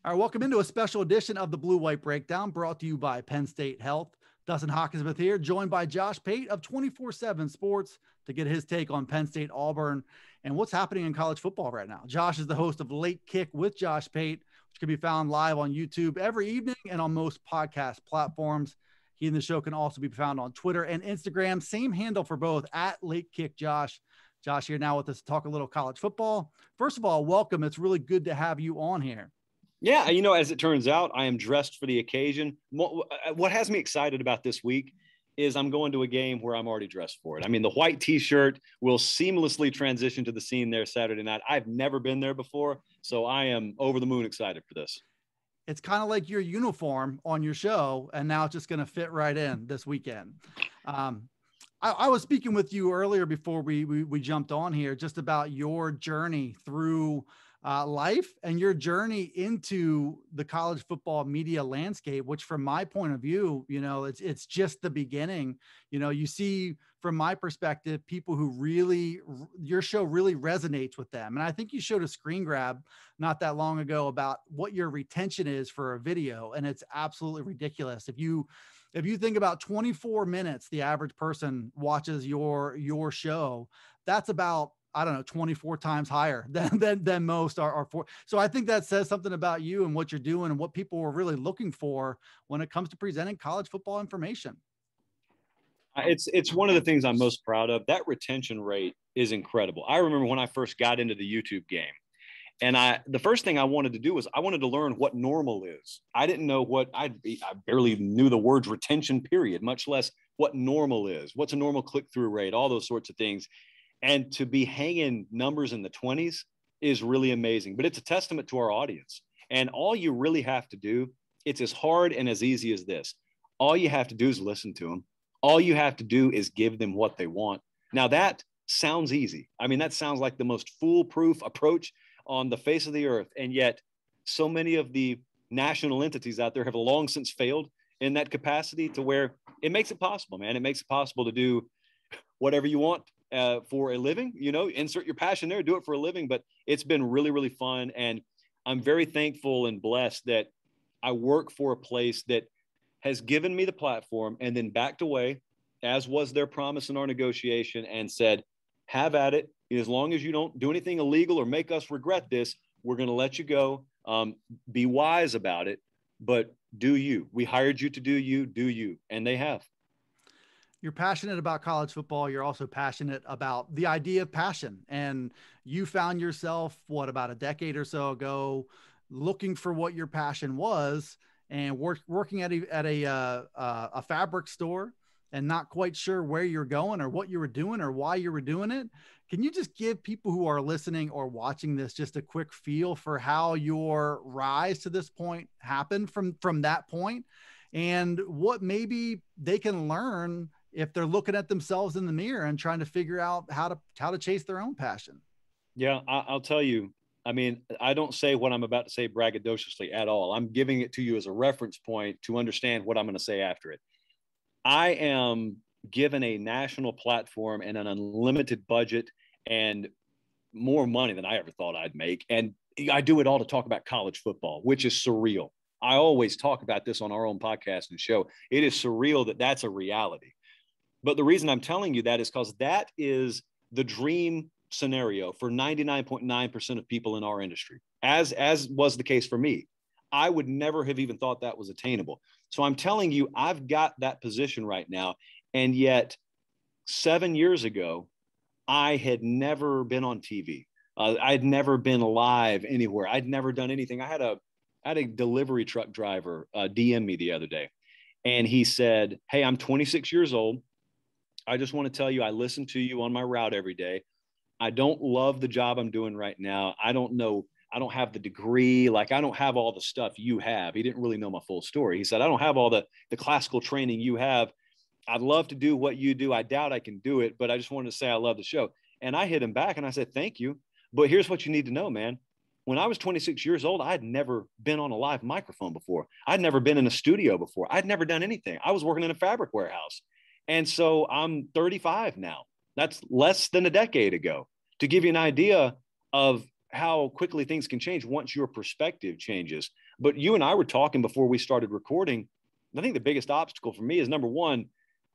All right, welcome into a special edition of the Blue White Breakdown, brought to you by Penn State Health. Dustin Hockensmith here, joined by Josh Pate of 247Sports to get his take on Penn State-Auburn and what's happening in college football right now. Josh is the host of Late Kick with Josh Pate, which can be found live on YouTube every evening and on most podcast platforms. He and the show can also be found on Twitter and Instagram. Same handle for both, at Late Kick Josh. Josh here now with us to talk a little college football. First of all, welcome. It's really good to have you on here. Yeah, as it turns out, I am dressed for the occasion. What has me excited about this week is I'm going to a game where I'm already dressed for it. I mean, the white T-shirt will seamlessly transition to the scene there Saturday night. I've never been there before, so I am over the moon excited for this. It's kind of like your uniform on your show, and now it's just going to fit right in this weekend. I was speaking with you earlier before we jumped on here just about your journey through life and your journey into the college football media landscape, which from my point of view, it's just the beginning. You see from my perspective, people who your show really resonates with them. And I think you showed a screen grab not that long ago about what your retention is for a video. And it's absolutely ridiculous. If you think about 24 minutes, the average person watches your show, that's about, 24 times higher than most are for. So I think that says something about you and what you're doing and what people are really looking for when it comes to presenting college football information. It's one of the things I'm most proud of. That retention rate is incredible. I remember when I first got into the YouTube game, and the first thing I wanted to do was I wanted to learn what normal is. I didn't know I barely knew the words retention period, much less what normal is, what's a normal click-through rate, all those sorts of things. And to be hanging numbers in the 20s is really amazing, but it's a testament to our audience. And all you really have to do, it's as hard and as easy as this. All you have to do is listen to them. All you have to do is give them what they want. Now that sounds easy. I mean, that sounds like the most foolproof approach on the face of the earth. And yet so many of the national entities out there have long since failed in that capacity to where it makes it possible, man. It makes it possible to do whatever you want for a living, insert your passion there, do it for a living. But it's been really, really fun. And I'm very thankful and blessed that I work for a place that has given me the platform and then backed away, as was their promise in our negotiation, and said, have at it. As long as you don't do anything illegal or make us regret this, we're going to let you go. Be wise about it, but do you. We hired you to do you. And they have. You're passionate about college football. You're also passionate about the idea of passion. And you found yourself, about a decade or so ago, looking for what your passion was and working at a fabric store and not quite sure where you're going or what you were doing or why you were doing it. Can you just give people who are listening or watching this just a quick feel for how your rise to this point happened from that point and what maybe they can learn if they're looking at themselves in the mirror and trying to figure out how to chase their own passion? Yeah, I'll tell you. I mean, I don't say what I'm about to say braggadociously at all. I'm giving it to you as a reference point to understand what I'm going to say after it. I am given a national platform and an unlimited budget and more money than I ever thought I'd make. And I do it all to talk about college football, which is surreal. I always talk about this on our own podcast and show. It is surreal that that's a reality. But the reason I'm telling you that is because that is the dream scenario for 99.9% of people in our industry, as was the case for me. I would never have even thought that was attainable. So I'm telling you, I've got that position right now. And yet 7 years ago, I had never been on TV. I'd never been live anywhere. I'd never done anything. I had a delivery truck driver DM me the other day. And he said, hey, I'm 26 years old. I just want to tell you, I listen to you on my route every day. I don't love the job I'm doing right now. I don't know. I don't have the degree. I don't have all the stuff you have. He didn't really know my full story. He said, I don't have all the classical training you have. I'd love to do what you do. I doubt I can do it, but I just wanted to say I love the show. And I hit him back and I said, thank you. But here's what you need to know, man. When I was 26 years old, I'd never been on a live microphone before. I'd never been in a studio before. I'd never done anything. I was working in a fabric warehouse. And so I'm 35 now. That's less than a decade ago, to give you an idea of how quickly things can change once your perspective changes. But you and I were talking before we started recording. I think the biggest obstacle for me is, number one,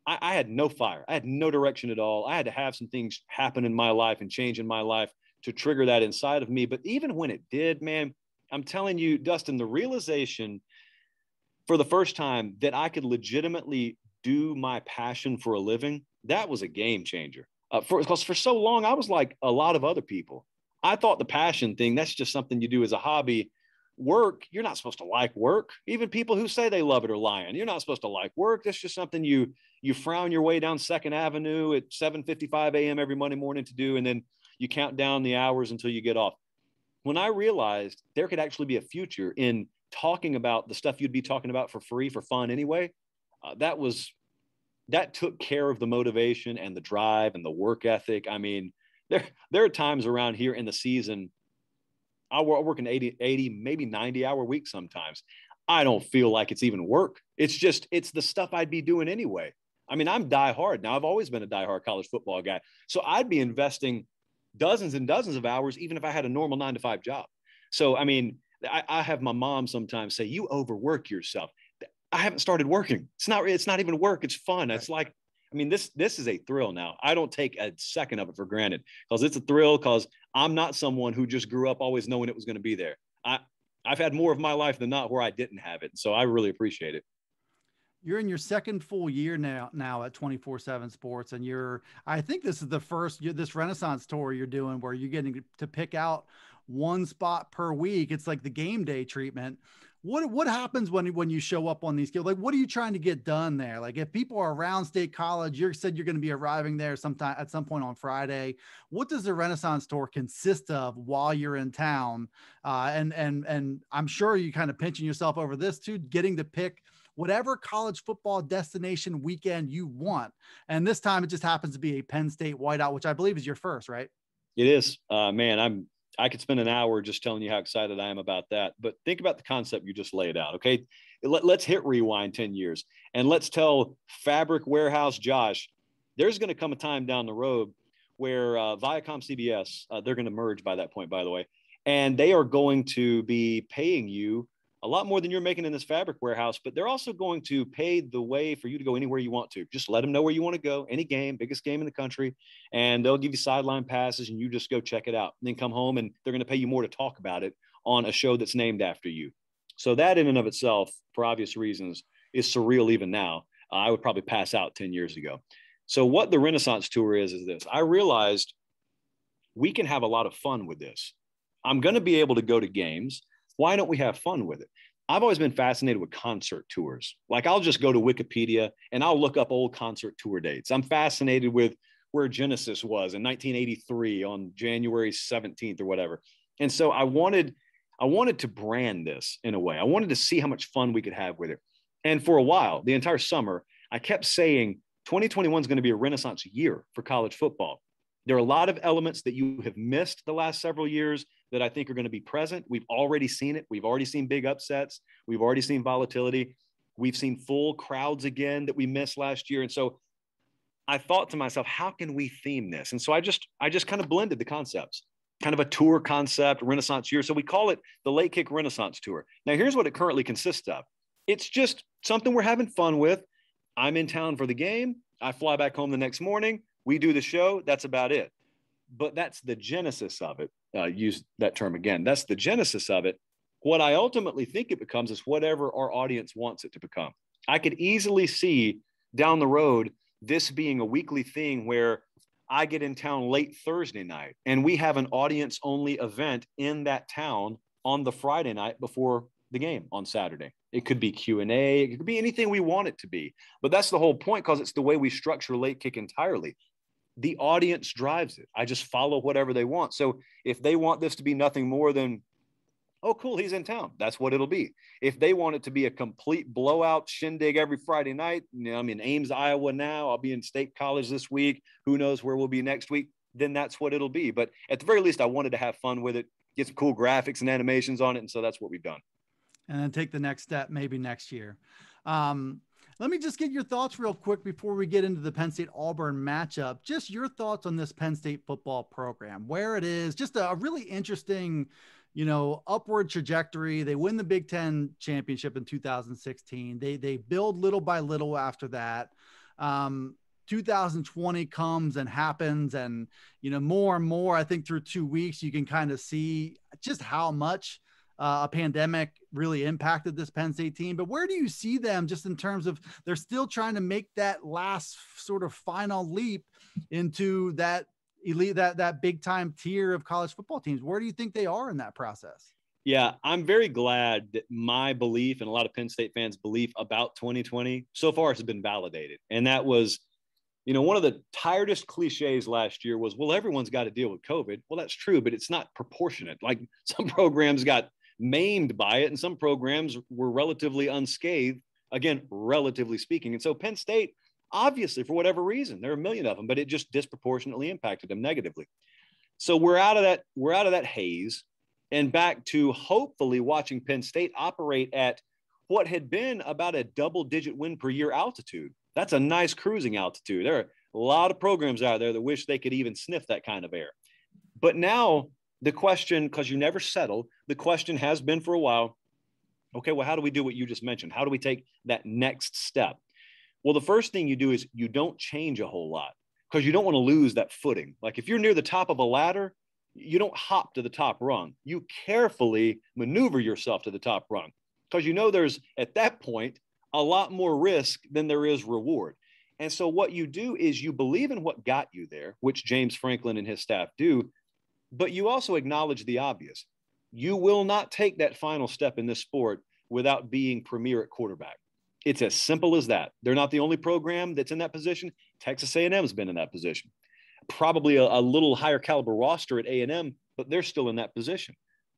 I had no fire. I had no direction at all. I had to have some things happen in my life and change in my life to trigger that inside of me. But even when it did, man, I'm telling you, Dustin, the realization for the first time that I could legitimately do my passion for a living, that was a game changer. Because for so long, I was like a lot of other people. I thought the passion thing, that's just something you do as a hobby. Work, you're not supposed to like work. Even people who say they love it are lying. You're not supposed to like work. That's just something you frown your way down 2nd Avenue at 7:55 a.m. every Monday morning to do, and then you count down the hours until you get off. When I realized there could actually be a future in talking about the stuff you'd be talking about for free, for fun anyway, that took care of the motivation and the drive and the work ethic. I mean, there are times around here in the season, I work an 80, maybe 90-hour week sometimes. I don't feel like it's even work. It's the stuff I'd be doing anyway. I mean, I'm diehard. Now, I've always been a diehard college football guy. So I'd be investing dozens and dozens of hours, even if I had a normal 9-to-5 job. So, I mean, I have my mom sometimes say, you overwork yourself. I haven't started working. It's not even work. It's fun. It's like, I mean, this is a thrill now. I don't take a second of it for granted, because it's a thrill, because I'm not someone who just grew up always knowing it was going to be there. I've had more of my life than not where I didn't have it. So I really appreciate it. You're in your second full year now at 247 Sports. And I think this is the first this Renaissance tour you're doing where you're getting to pick out one spot per week. It's like the game day treatment. What happens when you show up on these games? Like, what are you trying to get done there? Like, if people are around State College, you said you're going to be arriving there sometime at some point on Friday. What does the Renaissance Tour consist of while you're in town? And I'm sure you kind of pinching yourself over this too, getting to pick whatever college football destination weekend you want. And this time it just happens to be a Penn State Whiteout, which I believe is your first, right? It is. Man, I could spend an hour just telling you how excited I am about that. But think about the concept you just laid out, okay? Let's hit rewind 10 years, and let's tell Fabric Warehouse Josh, there's going to come a time down the road where Viacom CBS, they're going to merge by that point, by the way, and they are going to be paying you a lot more than you're making in this Fabric Warehouse, but they're also going to pay the way for you to go anywhere you want to. Just let them know where you want to go, any game, biggest game in the country, and they'll give you sideline passes, and you just go check it out. And then come home, and they're going to pay you more to talk about it on a show that's named after you. So that in and of itself, for obvious reasons, is surreal even now. I would probably pass out 10 years ago. So what the Renaissance Tour is this. I realized we can have a lot of fun with this. I'm going to be able to go to games. Why don't we have fun with it? I've always been fascinated with concert tours. Like, I'll just go to Wikipedia and I'll look up old concert tour dates. I'm fascinated with where Genesis was in 1983 on January 17th or whatever. And so I wanted to brand this in a way. I wanted to see how much fun we could have with it. And for a while, the entire summer, I kept saying 2021 is going to be a Renaissance year for college football. There are a lot of elements that you have missed the last several years that I think are going to be present. We've already seen it. We've already seen big upsets. We've already seen volatility. We've seen full crowds again that we missed last year. And so I thought to myself, how can we theme this? And so I just kind of blended the concepts, kind of a tour concept, Renaissance year. So we call it the Late Kick Renaissance Tour. Now, here's what it currently consists of. It's just something we're having fun with. I'm in town for the game. I fly back home the next morning. We do the show. That's about it. But that's the genesis of it. Use that term again. That's the genesis of it. What I ultimately think it becomes is whatever our audience wants it to become. I could easily see down the road this being a weekly thing where I get in town late Thursday night and we have an audience only event in that town on the Friday night before the game on Saturday. It could be Q&A. It could be anything we want it to be. But that's the whole point, because it's the way we structure Late Kick entirely. The audience drives it. I just follow whatever they want. So if they want this to be nothing more than, oh, cool, he's in town, that's what it'll be. If they want it to be a complete blowout shindig every Friday night, I'm in Ames, Iowa now, I'll be in State College this week, who knows where we'll be next week, then that's what it'll be. But at the very least, I wanted to have fun with it, get some cool graphics and animations on it. And so that's what we've done. And then take the next step, maybe next year. Let me just get your thoughts real quick before we get into the Penn State-Auburn matchup. Just your thoughts on this Penn State football program, where it is, just a really interesting, upward trajectory. They win the Big Ten championship in 2016. They build little by little after that. 2020 comes and happens, and more and more, I think through 2 weeks you can kind of see just how much a pandemic really impacted this Penn State team. But where do you see them just in terms of they're still trying to make that last sort of final leap into that elite, that big time tier of college football teams? Where do you think they are in that process? Yeah, I'm very glad that my belief and a lot of Penn State fans' belief about 2020 so far has been validated. And that was, one of the tiredest cliches last year was, well, everyone's got to deal with COVID. Well, that's true, but it's not proportionate. Like some programs got maimed by it and some programs were relatively unscathed, again, relatively speaking. And so Penn State, obviously, for whatever reason, there are a million of them, but it just disproportionately impacted them negatively. So we're out of that haze and back to hopefully watching Penn State operate at what had been about a double-digit win per year altitude. That's a nice cruising altitude. There are a lot of programs out there that wish they could even sniff that kind of air. But now the question, because you never settle, the question has been for a while, okay, well, how do we do what you just mentioned? How do we take that next step? Well, the first thing you do is you don't change a whole lot because you don't want to lose that footing. Like if you're near the top of a ladder, you don't hop to the top rung. You carefully maneuver yourself to the top rung because there's at that point a lot more risk than there is reward. And so what you do is you believe in what got you there, which James Franklin and his staff do, but you also acknowledge the obvious. You will not take that final step in this sport without being premier at quarterback. It's as simple as that. They're not the only program that's in that position. Texas A&M has been in that position. Probably a little higher caliber roster at A&M, but they're still in that position.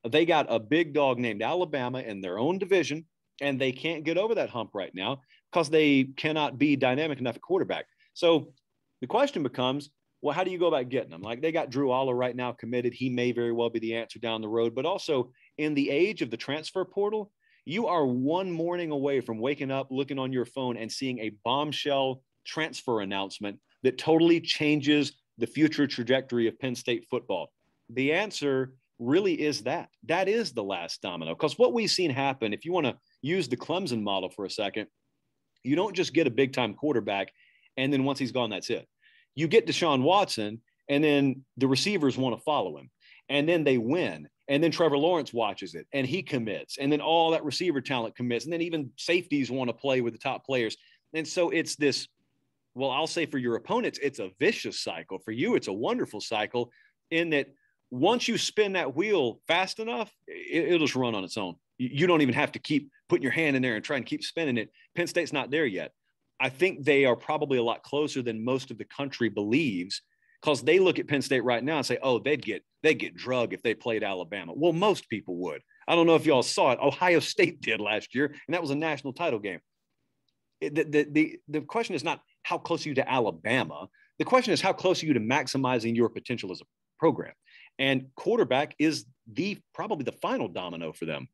They got a big dog named Alabama in their own division, and they can't get over that hump right now because they cannot be dynamic enough at quarterback. So the question becomes, well, how do you go about getting them? Like they got Drew Aller right now committed. He may very well be the answer down the road, but also in the age of the transfer portal, you are one morning away from waking up, looking on your phone and seeing a bombshell transfer announcement that totally changes the future trajectory of Penn State football. The answer really is that. That is the last domino. Because what we've seen happen, if you want to use the Clemson model for a second, you don't just get a big-time quarterback, and then once he's gone, that's it. You get Deshaun Watson, and then the receivers want to follow him, and then they win. And then Trevor Lawrence watches it, and he commits. And then all that receiver talent commits. And then even safeties want to play with the top players. And so it's this, well, I'll say for your opponents, it's a vicious cycle. For you, it's a wonderful cycle in that once you spin that wheel fast enough, it'll just run on its own. You don't even have to keep putting your hand in there and try and keep spinning it. Penn State's not there yet. I think they are probably a lot closer than most of the country believes, because they look at Penn State right now and say, oh, they'd get drugged if they played Alabama. Well, most people would. I don't know if y'all saw it. Ohio State did last year, and that was a national title game. The question is not how close are you to Alabama. The question is how close are you to maximizing your potential as a program. And quarterback is probably the final domino for them.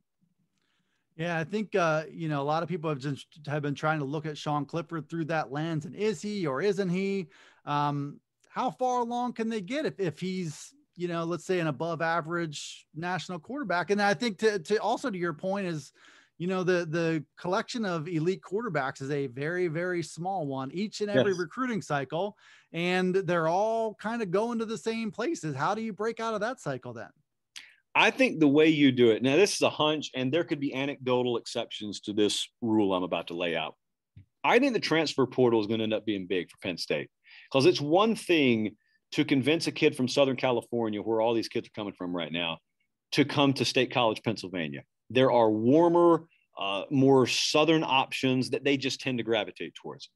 Yeah, I think, a lot of people have been trying to look at Sean Clifford through that lens. And is he or isn't he? How far along can they get if he's, let's say an above average national quarterback? And I think to also to your point is, the collection of elite quarterbacks is a very, very small one each and every recruiting cycle. And they're all kind of going to the same places. How do you break out of that cycle then? I think the way you do it, now this is a hunch, and there could be anecdotal exceptions to this rule I'm about to lay out. I think the transfer portal is going to end up being big for Penn State, because it's one thing to convince a kid from Southern California, where all these kids are coming from right now, to come to State College, Pennsylvania. There are warmer, more Southern options that they just tend to gravitate towards.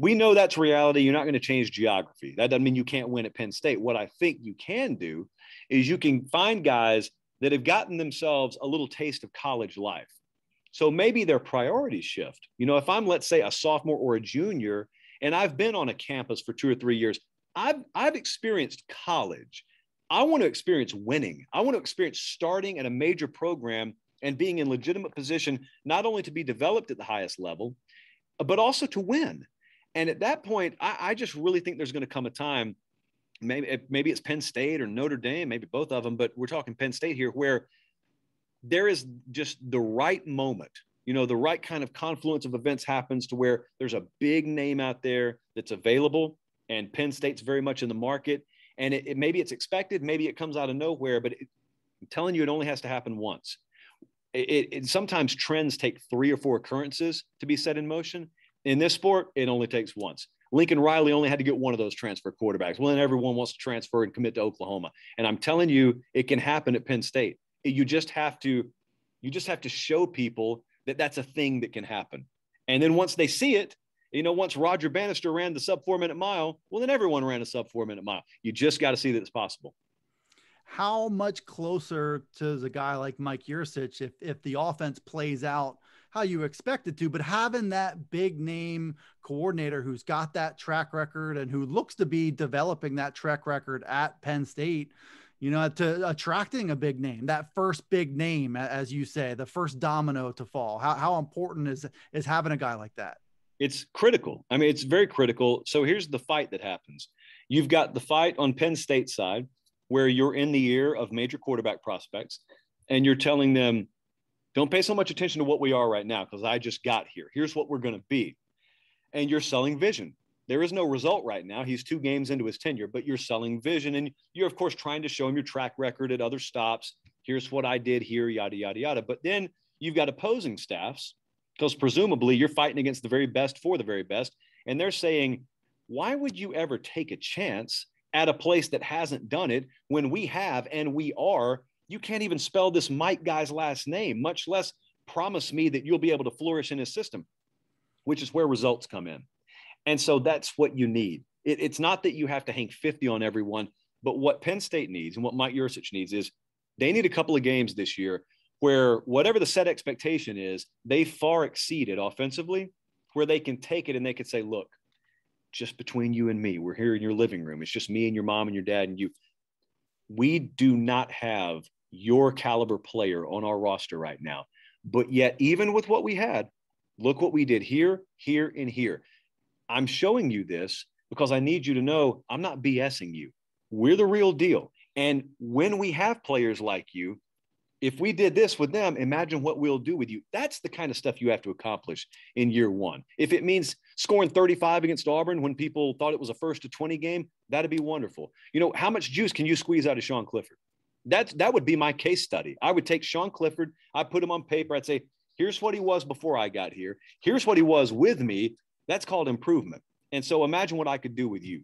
We know that's reality. You're not going to change geography. That doesn't mean you can't win at Penn State. What I think you can do is you can find guys that have gotten themselves a little taste of college life. So maybe their priorities shift. If I'm, let's say, a sophomore or a junior, and I've been on a campus for 2 or 3 years, I've experienced college. I want to experience winning. I want to experience starting at a major program and being in legitimate position, not only to be developed at the highest level, but also to win. And at that point, I just really think there's going to come a time maybe it's Penn State or Notre Dame, maybe both of them, but we're talking Penn State here, where there is just the right moment, the right kind of confluence of events happens to where there's a big name out there that's available, and Penn State's very much in the market. And maybe it's expected, maybe it comes out of nowhere, but I'm telling you, it only has to happen once. Sometimes trends take 3 or 4 occurrences to be set in motion. In this sport, it only takes once. Lincoln Riley only had to get one of those transfer quarterbacks. Well, then everyone wants to transfer and commit to Oklahoma. And I'm telling you, it can happen at Penn State. You just have to show people that that's a thing that can happen. And then once they see it, once Roger Bannister ran the sub 4-minute mile, well, then everyone ran a sub 4-minute mile. You just got to see that it's possible. How much closer to the guy like Mike Yurcich if the offense plays out how you expect it to, but having that big name coordinator who's got that track record and who looks to be developing that track record at Penn State, to attracting a big name, that first big name, as you say, the first domino to fall, how important is having a guy like that? It's critical. I mean, it's very critical. So here's the fight that happens. You've got the fight on Penn State side where you're in the ear of major quarterback prospects and you're telling them, don't pay so much attention to what we are right now because I just got here. Here's what we're going to be. And you're selling vision. There is no result right now. He's 2 games into his tenure, but you're selling vision. And you're, of course, trying to show him your track record at other stops. Here's what I did here, yada, yada, yada. But then you've got opposing staffs because presumably you're fighting against the very best for the very best. And they're saying, why would you ever take a chance at a place that hasn't done it when we have and we are? You can't even spell this Mike guy's last name, much less promise me that you'll be able to flourish in his system, which is where results come in. And so that's what you need. It's not that you have to hang 50 on everyone, but what Penn State needs and what Mike Yurcich needs is they need a couple of games this year where whatever the set expectation is, they far exceed it offensively, where they can take it and they can say, look, just between you and me, we're here in your living room. It's just me and your mom and your dad and you. We do not have your caliber player on our roster right now. But yet, even with what we had, look what we did here, here, and here. I'm showing you this because I need you to know I'm not BSing you. We're the real deal. And when we have players like you, if we did this with them, imagine what we'll do with you. That's the kind of stuff you have to accomplish in year one. If it means scoring 35 against Auburn when people thought it was a 1st to 20 game, that'd be wonderful. How much juice can you squeeze out of Sean Clifford? That would be my case study. I would take Sean Clifford. I'd put him on paper. I'd say, here's what he was before I got here. Here's what he was with me. That's called improvement. And so imagine what I could do with you.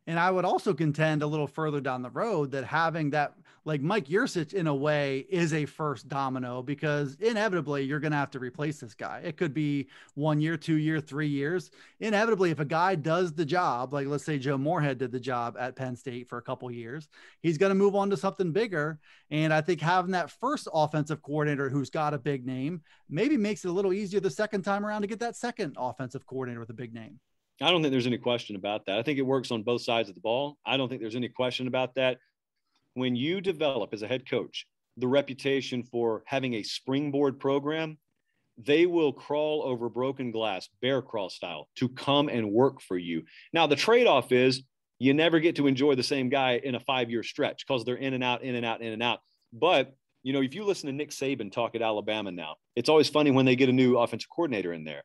And I would also contend a little further down the road that having that, like Mike Yurcich in a way is a first domino because inevitably you're going to have to replace this guy. It could be 1 year, 2 year, 3 years. Inevitably, if a guy does the job, like let's say Joe Moorhead did the job at Penn State for a couple of years, he's going to move on to something bigger. And I think having that first offensive coordinator who's got a big name maybe makes it a little easier the second time around to get that second offensive coordinator with a big name. I don't think there's any question about that. I think it works on both sides of the ball. I don't think there's any question about that. When you develop as a head coach the reputation for having a springboard program, they will crawl over broken glass, bear crawl style, to come and work for you. Now, the trade-off is you never get to enjoy the same guy in a 5-year stretch because they're in and out, in and out, in and out. But, if you listen to Nick Saban talk at Alabama now, it's always funny when they get a new offensive coordinator in there.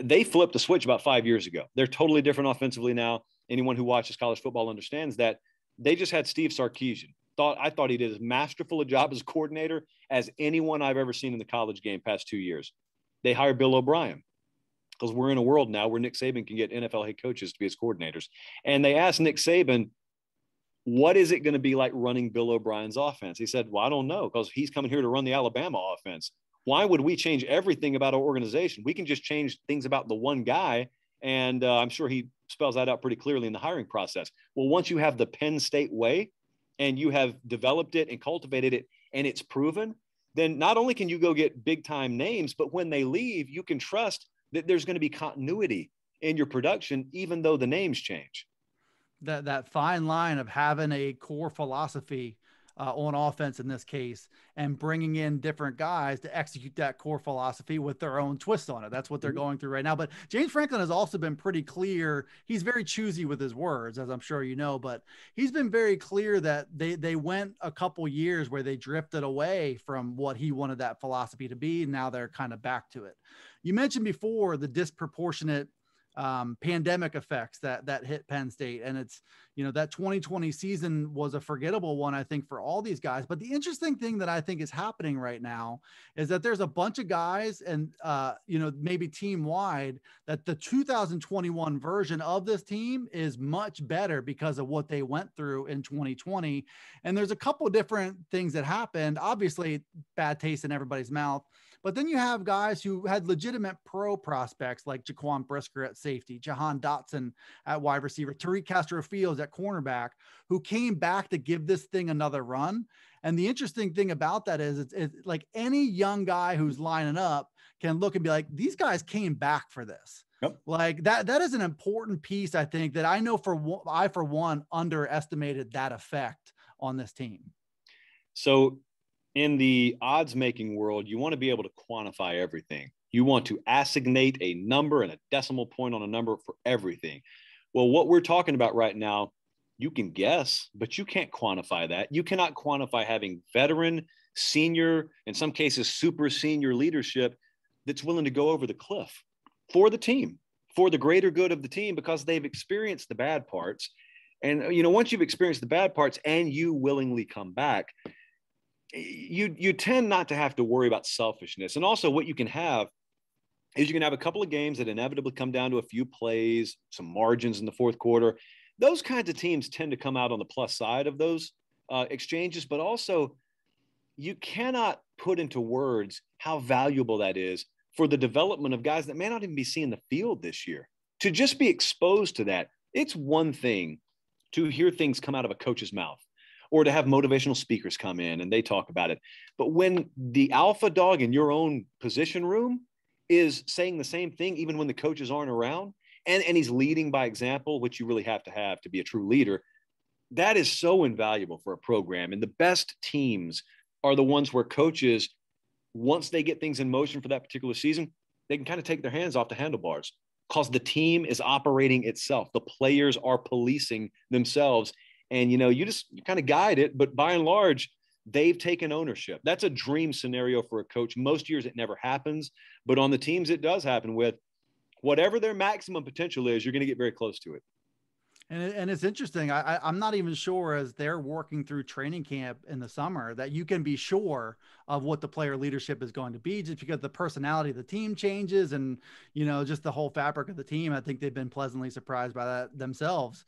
They flipped the switch about 5 years ago. They're totally different offensively now. Anyone who watches college football understands that. They just had Steve Sarkisian. I thought he did as masterful a job as coordinator as anyone I've ever seen in the college game past 2 years. They hired Bill O'Brien because we're in a world now where Nick Saban can get NFL head coaches to be his coordinators. And they asked Nick Saban, what is it going to be like running Bill O'Brien's offense? He said, well, I don't know because he's coming here to run the Alabama offense. Why would we change everything about our organization? We can just change things about the one guy. And I'm sure he spells that out pretty clearly in the hiring process. Well, once you have the Penn State way and you have developed it and cultivated it and it's proven, then not only can you go get big time names, but when they leave, you can trust that there's going to be continuity in your production, even though the names change. That fine line of having a core philosophy on offense in this case, and bringing in different guys to execute that core philosophy with their own twist on it. That's what they're going through right now. But James Franklin has also been pretty clear. He's very choosy with his words, as I'm sure you know, but he's been very clear that they went a couple years where they drifted away from what he wanted that philosophy to be. Now they're kind of back to it. You mentioned before the disproportionate pandemic effects that hit Penn State. And it's, that 2020 season was a forgettable one, I think, for all these guys. But the interesting thing that I think is happening right now is that there's a bunch of guys and, maybe team wide, that the 2021 version of this team is much better because of what they went through in 2020. And there's a couple of different things that happened. Obviously, bad taste in everybody's mouth. But then you have guys who had legitimate pro prospects like Jaquan Brisker at safety, Jahan Dotson at wide receiver, Tariq Castro-Fields at cornerback, who came back to give this thing another run. And the interesting thing about that is it's like any young guy who's lining up can look and be like, these guys came back for this. Yep. Like that is an important piece, I think, that I know I, for one, underestimated that effect on this team. So in the odds making world, you want to be able to quantify everything. You want to assignate a number and a decimal point on a number for everything. Well, what we're talking about right now, you can guess, but you can't quantify that. You cannot quantify having veteran, senior, in some cases, super senior leadership that's willing to go over the cliff for the team, for the greater good of the team, because they've experienced the bad parts. And, once you've experienced the bad parts and you willingly come back, you tend not to have to worry about selfishness. And also what you can have is you can have a couple of games that inevitably come down to a few plays, some margins in the fourth quarter. Those kinds of teams tend to come out on the plus side of those exchanges, but also you cannot put into words how valuable that is for the development of guys that may not even be seeing the field this year. To just be exposed to that, it's one thing to hear things come out of a coach's mouth, or to have motivational speakers come in and they talk about it. But when the alpha dog in your own position room is saying the same thing, even when the coaches aren't around, and he's leading by example, which you really have to be a true leader, that is so invaluable for a program. And the best teams are the ones where coaches, once they get things in motion for that particular season, they can kind of take their hands off the handlebars because the team is operating itself. The players are policing themselves. And, you kind of guide it, but by and large, they've taken ownership. That's a dream scenario for a coach. Most years it never happens, but on the teams it does happen with. Whatever their maximum potential is, you're going to get very close to it. And it's interesting. I'm not even sure, as they're working through training camp in the summer, that you can be sure of what the player leadership is going to be, just because the personality of the team changes and, just the whole fabric of the team. I think they've been pleasantly surprised by that themselves.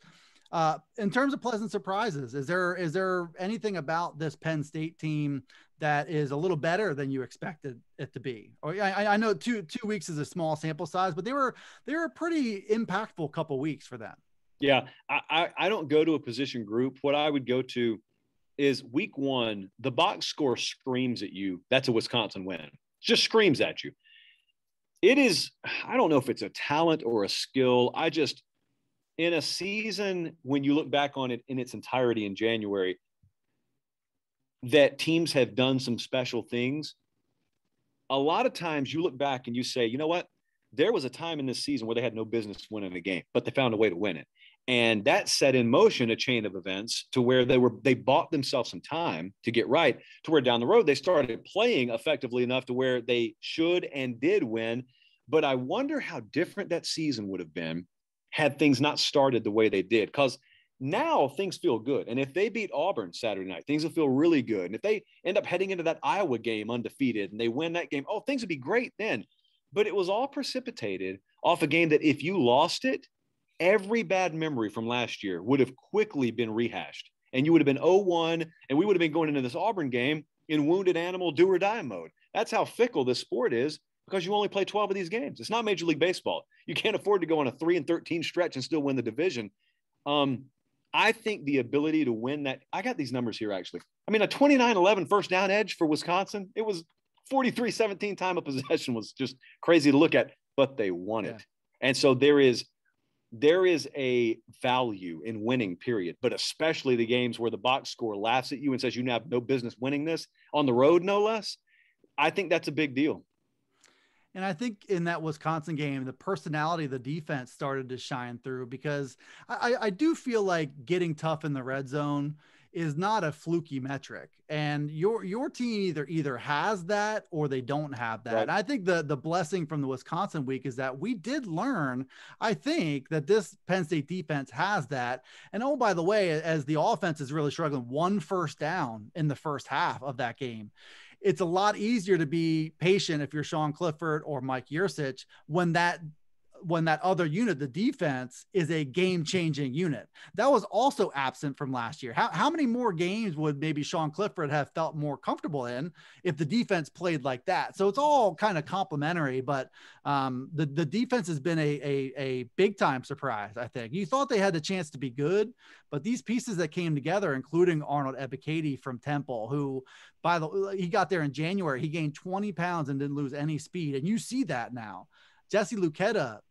In terms of pleasant surprises, is there anything about this Penn State team that is a little better than you expected it to be? Or I know two weeks is a small sample size, but they were a pretty impactful couple weeks for them. Yeah, I don't go to a position group. What I would go to is week one, the box score screams at you. That's a Wisconsin win. It just screams at you. It is, I don't know if it's a talent or a skill. In a season, when you look back on it in its entirety in January, that teams have done some special things. A lot of times you look back and you say, you know what? There was a time in this season where they had no business winning a game, but they found a way to win it. And that set in motion a chain of events to where they bought themselves some time to get right, to where down the road they started playing effectively enough to where they should and did win. But I wonder how different that season would have been had things not started the way they did, because now things feel good. And if they beat Auburn Saturday night, things will feel really good. And if they end up heading into that Iowa game undefeated and they win that game, things would be great then. But it was all precipitated off a game that if you lost it, every bad memory from last year would have quickly been rehashed. And you would have been 0-1, and we would have been going into this Auburn game in wounded animal do or die mode. That's how fickle this sport is, because you only play 12 of these games. It's not Major League Baseball. You can't afford to go on a 3-13 stretch and still win the division. I think the ability to win that, I got these numbers here actually. I mean, a 29-11 first down edge for Wisconsin, it was 43-17 time of possession, was just crazy to look at, but they won it. And so there is there is a value in winning, period, but especially the games where the box score laughs at you and says you have no business winning this on the road, no less. I think that's a big deal. And I think in that Wisconsin game, the personality of the defense started to shine through, because I do feel like getting tough in the red zone is not a fluky metric. And your team either has that or they don't have that. Right. And I think the blessing from the Wisconsin week is that we did learn, I think, that this Penn State defense has that. And oh, by the way, as the offense is really struggling, 1 first down in the first half of that game, it's a lot easier to be patient if you're Sean Clifford or Mike Yurcich when that other unit, the defense, is a game-changing unit. That was also absent from last year. How many more games would maybe Sean Clifford have felt more comfortable in if the defense played like that? So it's all kind of complementary, but the defense has been a big-time surprise, I think. You thought they had the chance to be good, but these pieces that came together, including Arnold Ebiketie from Temple, who, he got there in January, he gained 20 pounds and didn't lose any speed, and you see that now. Jesse Luketa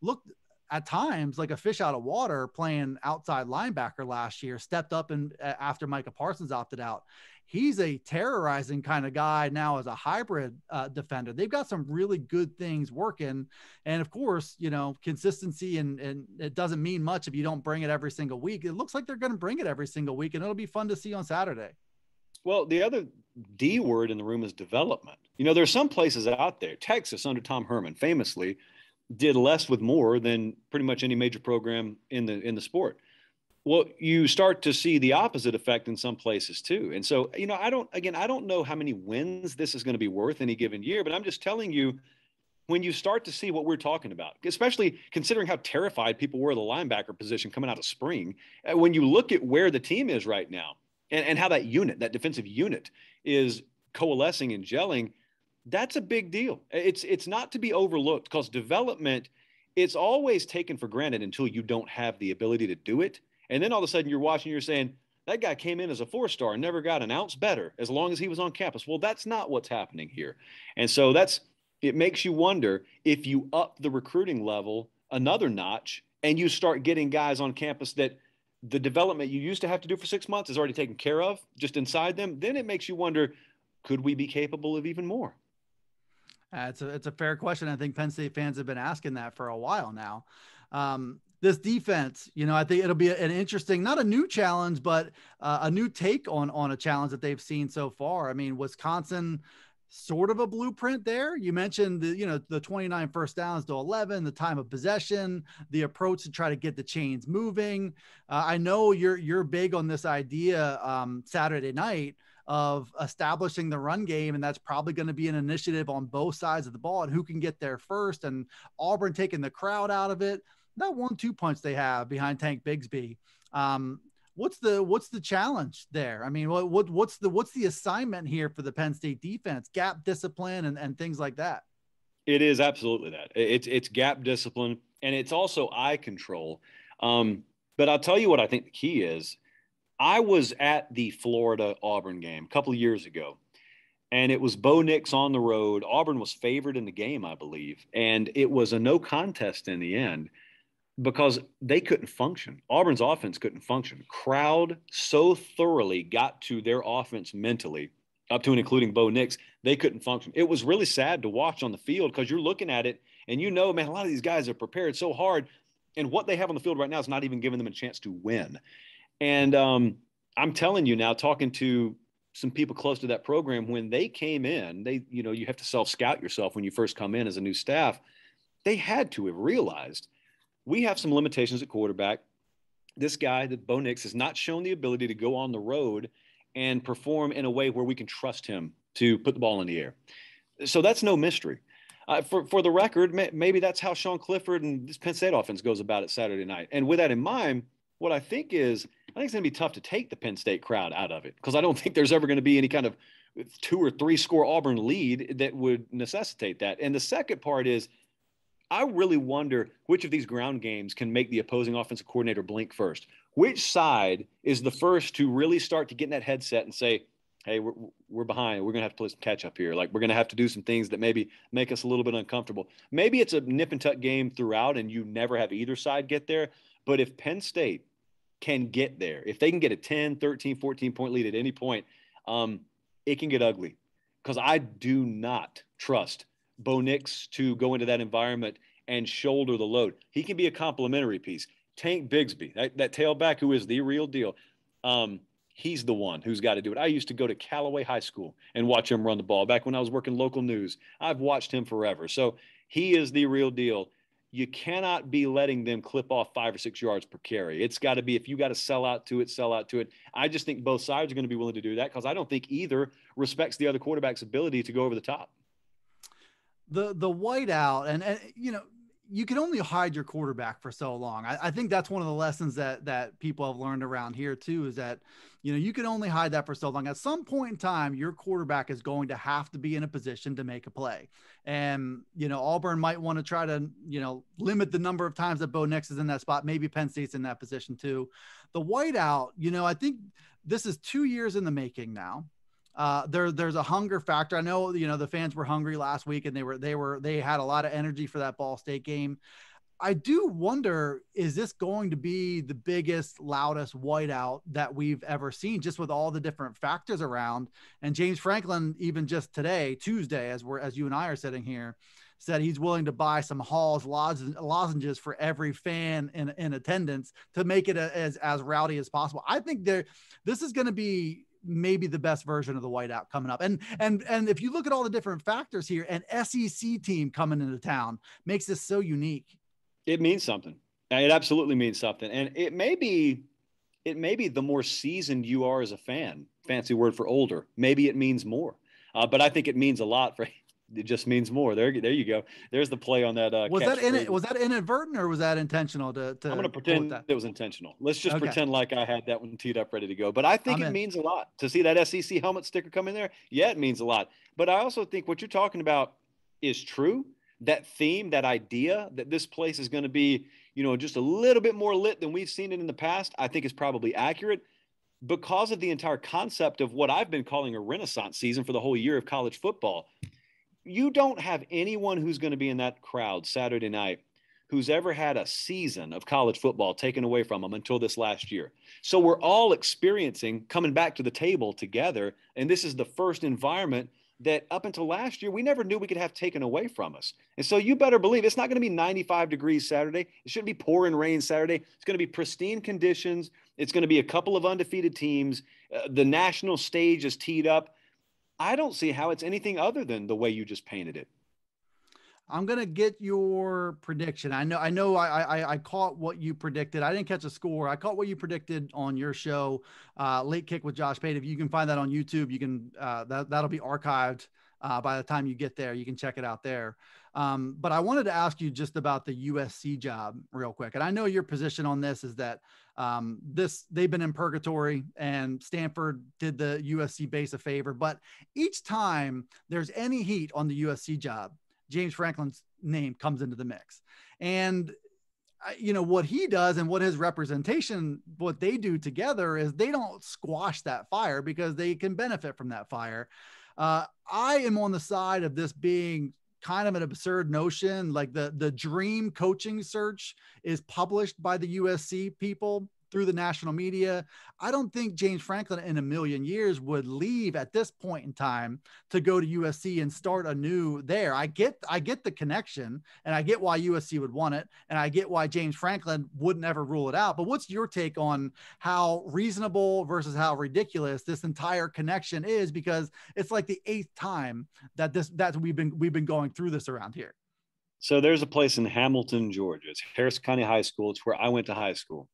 looked at times like a fish out of water playing outside linebacker last year, stepped up and after Micah Parsons opted out. He's a terrorizing kind of guy now as a hybrid defender. They've got some really good things working. And of course, consistency and it doesn't mean much if you don't bring it every single week. It looks like they're going to bring it every single week, and it'll be fun to see on Saturday. Well, the other D word in the room is development. There's some places out there. Texas under Tom Herman famously did less with more than pretty much any major program in the sport. Well, you start to see the opposite effect in some places too. And so, I don't know how many wins this is going to be worth any given year, but I'm just telling you, when you start to see what we're talking about, especially considering how terrified people were of the linebacker position coming out of spring, when you look at where the team is right now and how that defensive unit is coalescing and gelling, that's a big deal. It's not to be overlooked, because development, it's always taken for granted until you don't have the ability to do it. And then all of a sudden you're watching, you're saying, that guy came in as a 4-star and never got an ounce better as long as he was on campus. Well, that's not what's happening here. And so it makes you wonder, if you up the recruiting level another notch and you start getting guys on campus that the development you used to have to do for 6 months is already taken care of just inside them, then it makes you wonder, could we be capable of even more? It's a fair question. I think Penn State fans have been asking that for a while now. This defense, I think it'll be an interesting, not a new challenge, but a new take on a challenge that they've seen so far. I mean, Wisconsin, sort of a blueprint there. You mentioned the 29 first downs to 11, the time of possession, the approach to try to get the chains moving. I know you're big on this idea Saturday night of establishing the run game, and that's probably going to be an initiative on both sides of the ball and who can get there first, and Auburn taking the crowd out of it. That 1-2 punch they have behind Tank Bigsby. What's the challenge there? I mean, what's the assignment here for the Penn State defense? Gap discipline and things like that. It is absolutely that. It's gap discipline, and it's also eye control. But I'll tell you what I think the key is. I was at the Florida-Auburn game a couple of years ago, and it was Bo Nix on the road. Auburn was favored in the game, I believe, and it was a no contest in the end because they couldn't function. Auburn's offense couldn't function. Crowd so thoroughly got to their offense mentally, up to and including Bo Nix, they couldn't function. It was really sad to watch on the field, because you're looking at it and man, a lot of these guys are prepared so hard, and what they have on the field right now is not even giving them a chance to win. And I'm telling you now, talking to some people close to that program, when they came in, you have to self-scout yourself when you first come in as a new staff. They had to have realized we have some limitations at quarterback. This guy, that Bo Nix, has not shown the ability to go on the road and perform in a way where we can trust him to put the ball in the air. So that's no mystery. For the record, maybe that's how Sean Clifford and this Penn State offense goes about it Saturday night. And with that in mind, what I think it's going to be tough to take the Penn State crowd out of it, because I don't think there's ever going to be any kind of 2 or 3 score Auburn lead that would necessitate that. And the second part is, I really wonder which of these ground games can make the opposing offensive coordinator blink first. Which side is the first to really start to get in that headset and say, hey, we're behind. We're going to have to play some catch up here. Like, we're going to have to do some things that maybe make us a little bit uncomfortable. Maybe it's a nip and tuck game throughout and you never have either side get there. But if Penn State can get there, if they can get a 10, 13, 14-point lead at any point, it can get ugly. Because I do not trust Bo Nix to go into that environment and shoulder the load. He can be a complimentary piece. Tank Bigsby, that tailback who is the real deal, he's the one who's got to do it. I used to go to Callaway High School and watch him run the ball. Back when I was working local news, I've watched him forever. So he is the real deal. You cannot be letting them clip off 5 or 6 yards per carry. It's got to be, if you got to sell out to it, sell out to it. I just think both sides are going to be willing to do that because I don't think either respects the other quarterback's ability to go over the top. The whiteout, and you know, you can only hide your quarterback for so long. I think that's one of the lessons that people have learned around here too, is that, you know, you can only hide that for so long. At some point in time, your quarterback is going to have to be in a position to make a play. And, you know, Auburn might want to try to, you know, limit the number of times that Bo Nix is in that spot. Maybe Penn State's in that position too. The whiteout, you know, I think this is 2 years in the making now. There's a hunger factor. I know, you know, the fans were hungry last week and they had a lot of energy for that Ball State game. I do wonder, is this going to be the biggest, loudest whiteout that we've ever seen, just with all the different factors around? And James Franklin, even just today, Tuesday, as you and I are sitting here, said he's willing to buy some Hall's lozenges for every fan in attendance to make it as rowdy as possible. I think this is going to be maybe the best version of the whiteout coming up. And if you look at all the different factors here, an SEC team coming into town makes this so unique. It means something. It absolutely means something. And it may be the more seasoned you are as a fan, fancy word for older, maybe it means more. But I think it means a lot for, it just means more. There you go. There's the play on that. Was that inadvertent or was that intentional? I'm going to pretend it was intentional. Let's just pretend like I had that one teed up ready to go. But I think it means a lot to see that SEC helmet sticker come in there. Yeah, it means a lot. But I also think what you're talking about is true. That theme, that idea that this place is going to be, you know, just a little bit more lit than we've seen it in the past, I think is probably accurate because of the entire concept of what I've been calling a renaissance season for the whole year of college football. You don't have anyone who's going to be in that crowd Saturday night who's ever had a season of college football taken away from them until this last year. So we're all experiencing coming back to the table together. And this is the first environment that up until last year, we never knew we could have taken away from us. And so you better believe it's not going to be 95 degrees Saturday. It shouldn't be pouring rain Saturday. It's going to be pristine conditions. It's going to be a couple of undefeated teams. The national stage is teed up. I don't see how it's anything other than the way you just painted it. I'm going to get your prediction. I know I caught what you predicted. I didn't catch a score. I caught what you predicted on your show, Late Kick with Josh Pate. If you can find that on YouTube, you can, that'll be archived by the time you get there. You can check it out there. But I wanted to ask you just about the USC job real quick. And I know your position on this is that they've been in purgatory and Stanford did the USC base a favor, but each time there's any heat on the USC job, James Franklin's name comes into the mix. And, you know, what he does and what his representation, what they do together is they don't squash that fire because they can benefit from that fire. I am on the side of this being kind of an absurd notion. Like the dream coaching search is published by the USC people through the national media. I don't think James Franklin in a million years would leave at this point in time to go to USC and start anew there. I get the connection and I get why USC would want it. And I get why James Franklin wouldn't ever rule it out. But what's your take on how reasonable versus how ridiculous this entire connection is? Because it's like the 8th time that we've been going through this around here. So there's a place in Hamilton, Georgia. It's Harris County High School. It's where I went to high school.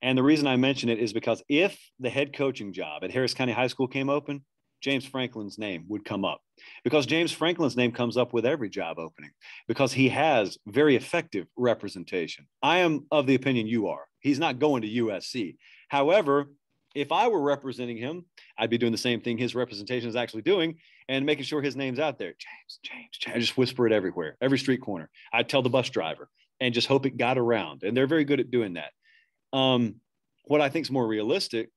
And the reason I mention it is because if the head coaching job at Harris County High School came open, James Franklin's name would come up, because James Franklin's name comes up with every job opening because he has very effective representation. I am of the opinion you are. He's not going to USC. However, if I were representing him, I'd be doing the same thing his representation is actually doing and making sure his name's out there. James. I just whisper it everywhere, every street corner. I'd tell the bus driver and just hope it got around. And they're very good at doing that. What I think is more realistic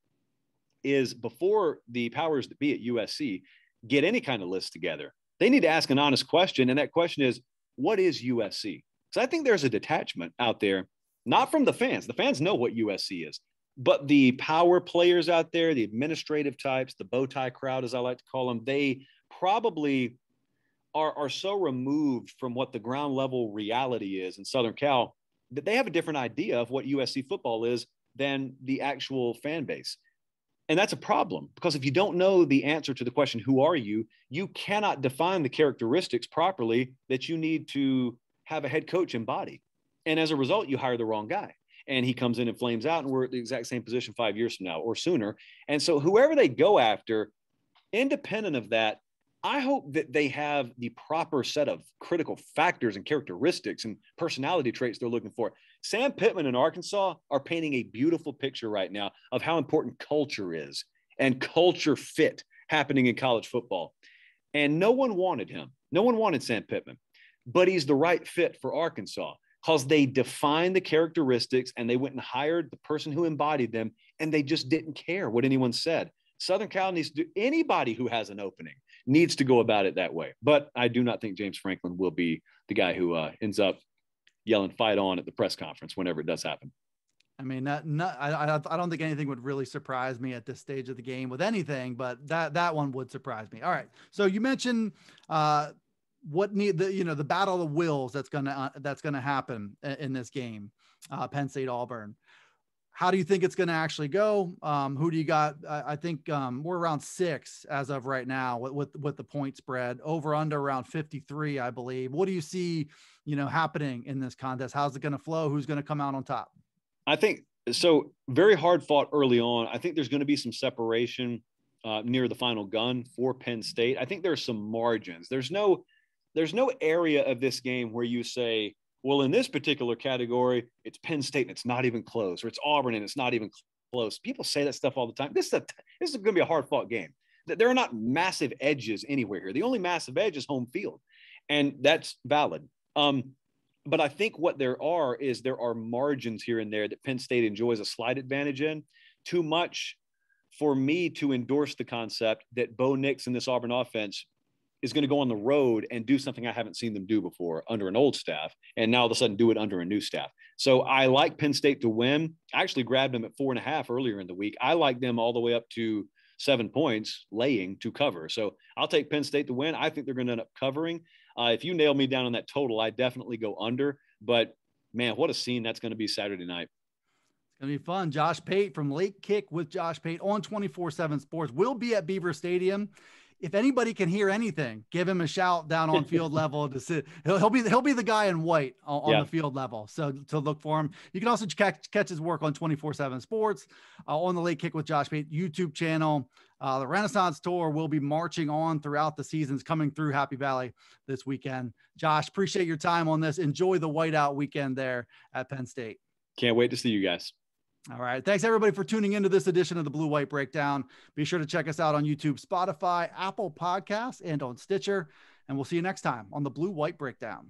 is before the powers that be at USC get any kind of list together, they need to ask an honest question. And that question is, what is USC? Because I think there's a detachment out there, not from the fans. The fans know what USC is, but the power players out there, the administrative types, the bow tie crowd, as I like to call them, they probably are so removed from what the ground level reality is in Southern Cal that they have a different idea of what USC football is than the actual fan base. And that's a problem, because if you don't know the answer to the question, who are you, you cannot define the characteristics properly that you need to have a head coach embody. And as a result, you hire the wrong guy. And he comes in and flames out, and we're at the exact same position 5 years from now or sooner. And so whoever they go after, independent of that, I hope that they have the proper set of critical factors and characteristics and personality traits they're looking for. Sam Pittman in Arkansas are painting a beautiful picture right now of how important culture is and culture fit happening in college football. And no one wanted him. No one wanted Sam Pittman, but he's the right fit for Arkansas because they defined the characteristics and they went and hired the person who embodied them, and they just didn't care what anyone said. Southern Cal needs to do, anybody who has an opening needs to go about it that way. But I do not think James Franklin will be the guy who ends up yelling "fight on" at the press conference whenever it does happen. I mean, I don't think anything would really surprise me at this stage of the game with anything, but that one would surprise me. All right. So you mentioned the battle of the wills that's gonna happen in this game, Penn State-Auburn. How do you think it's going to actually go? Who do you got? I think we're around 6 as of right now with the point spread, over under around 53, I believe. What do you see, happening in this contest? How's it going to flow? Who's going to come out on top? I think so. Very hard fought early on. I think there's going to be some separation near the final gun for Penn State. I think there's some margins. There's no area of this game where you say, well, in this particular category, it's Penn State and it's not even close, or it's Auburn and it's not even close. People say that stuff all the time. This is going to be a hard-fought game. There are not massive edges anywhere here. The only massive edge is home field, and that's valid. But I think what there are margins here and there that Penn State enjoys a slight advantage in. Too much for me to endorse the concept that Bo Nix and this Auburn offense is going to go on the road and do something I haven't seen them do before under an old staff, and now all of a sudden do it under a new staff. So I like Penn State to win. I actually grabbed them at 4.5 earlier in the week. I like them all the way up to 7 points laying to cover. So I'll take Penn State to win. I think they're going to end up covering. If you nail me down on that total, I definitely go under. But, man, what a scene that's going to be Saturday night. It's going to be fun. Josh Pate from Late Kick with Josh Pate on 247 Sports will be at Beaver Stadium. If anybody can hear anything, give him a shout down on field level to sit. He'll be the guy in white on the field level. So to look for him. You can also catch his work on 247 Sports, on the Late Kick with Josh Pate YouTube channel. The Renaissance Tour will be marching on throughout the seasons, coming through Happy Valley this weekend. Josh, appreciate your time on this. Enjoy the whiteout weekend there at Penn State. Can't wait to see you guys. All right. Thanks, everybody, for tuning into this edition of the Blue White Breakdown. Be sure to check us out on YouTube, Spotify, Apple Podcasts, and on Stitcher. And we'll see you next time on the Blue White Breakdown.